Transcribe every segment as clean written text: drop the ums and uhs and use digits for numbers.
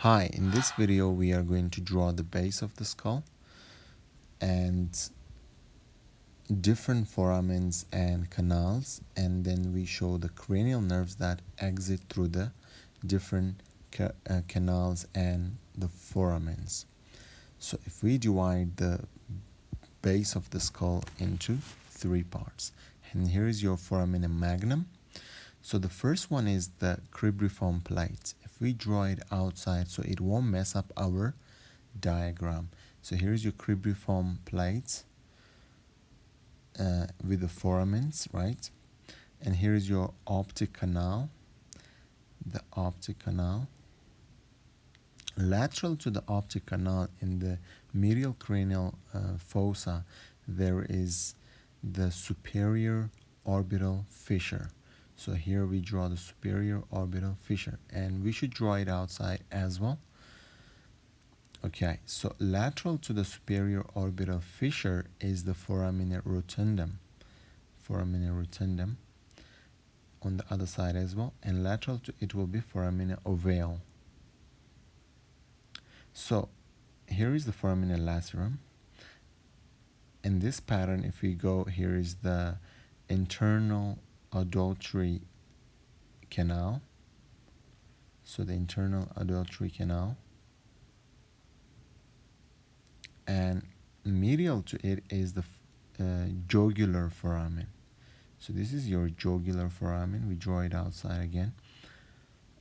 Hi, in this video we are going to draw the base of the skull and different foramens and canals, and then we show the cranial nerves that exit through the different canals and the foramens. So if we divide the base of the skull into three parts, and here is your foramen magnum. So the first one is the cribriform plate. If we draw it outside so it won't mess up our diagram. So here's your cribriform plate with the foramens, right? And here's your optic canal, the optic canal. Lateral to the optic canal in the medial cranial fossa, there is the superior orbital fissure. So here we draw the superior orbital fissure, and we should draw it outside as well. Okay, so lateral to the superior orbital fissure is the foramen rotundum. Foramen rotundum on the other side as well, and lateral to it will be foramen ovale. So here is the foramen lacerum. In this pattern, if we go, here is the internal auditory canal. So the internal auditory canal, and medial to it is the jugular foramen. So this is your jugular foramen. We draw it outside again,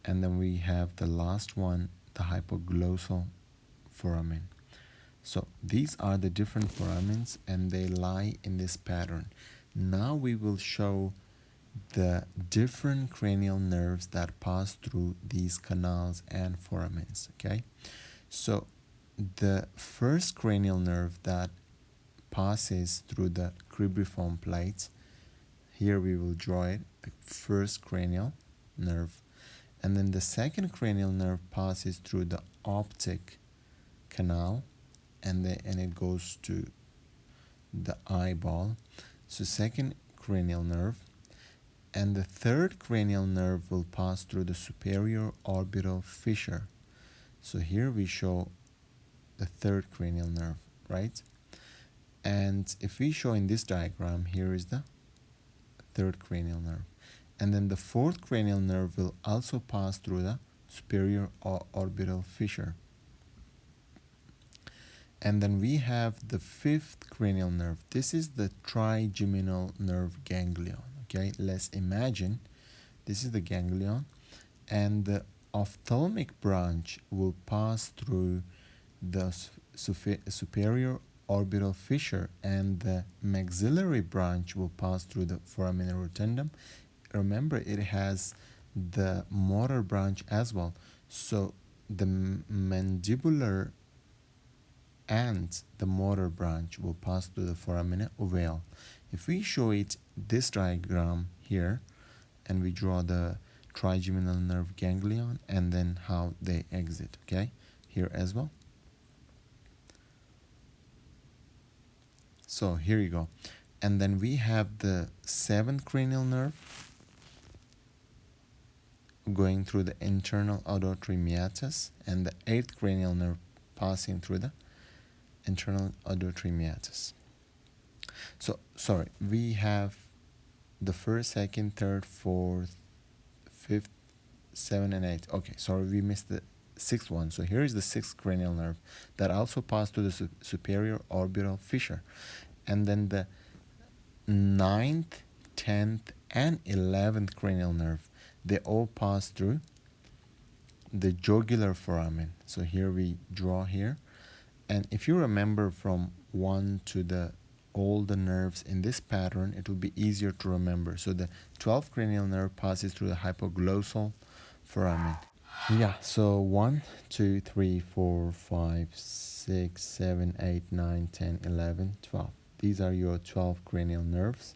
and then we have the last one, the hypoglossal foramen. So these are the different foramens, and they lie in this pattern. Now we will show the different cranial nerves that pass through these canals and foramens. Okay, so the first cranial nerve that passes through the cribriform plate, here we will draw it, the first cranial nerve, and then the second cranial nerve passes through the optic canal, and it goes to the eyeball. So second cranial nerve, and the third cranial nerve will pass through the superior orbital fissure. So here we show the third cranial nerve, right? And if we show in this diagram, here is the third cranial nerve, and then the fourth cranial nerve will also pass through the superior orbital fissure. And then we have the fifth cranial nerve. This is the trigeminal nerve ganglion. Okay, let's imagine this is the ganglion, and the ophthalmic branch will pass through the superior orbital fissure, and the maxillary branch will pass through the foramen rotundum. Remember, it has the motor branch as well. So the mandibular and the motor branch will pass through the foramen ovale. If we show it this diagram here, and we draw the trigeminal nerve ganglion and then how they exit, okay, here as well. So here you go, and then we have the seventh cranial nerve going through the internal auditory meatus, and the eighth cranial nerve passing through the internal auditory meatus. So sorry, we have the first, second, third, fourth, fifth, 7 and 8. Okay, sorry, we missed the sixth one. So here is the sixth cranial nerve that also passed through the superior orbital fissure, and then the 9th, 10th, and 11th cranial nerve, they all pass through the jugular foramen. So here we draw here, and if you remember from 1 to all the nerves in this pattern, it will be easier to remember. So the 12th cranial nerve passes through the hypoglossal foramen. Yeah, so 1, 2, 3, 4, 5, 6, 7, 8, 9, 10, 11, 12. These are your 12 cranial nerves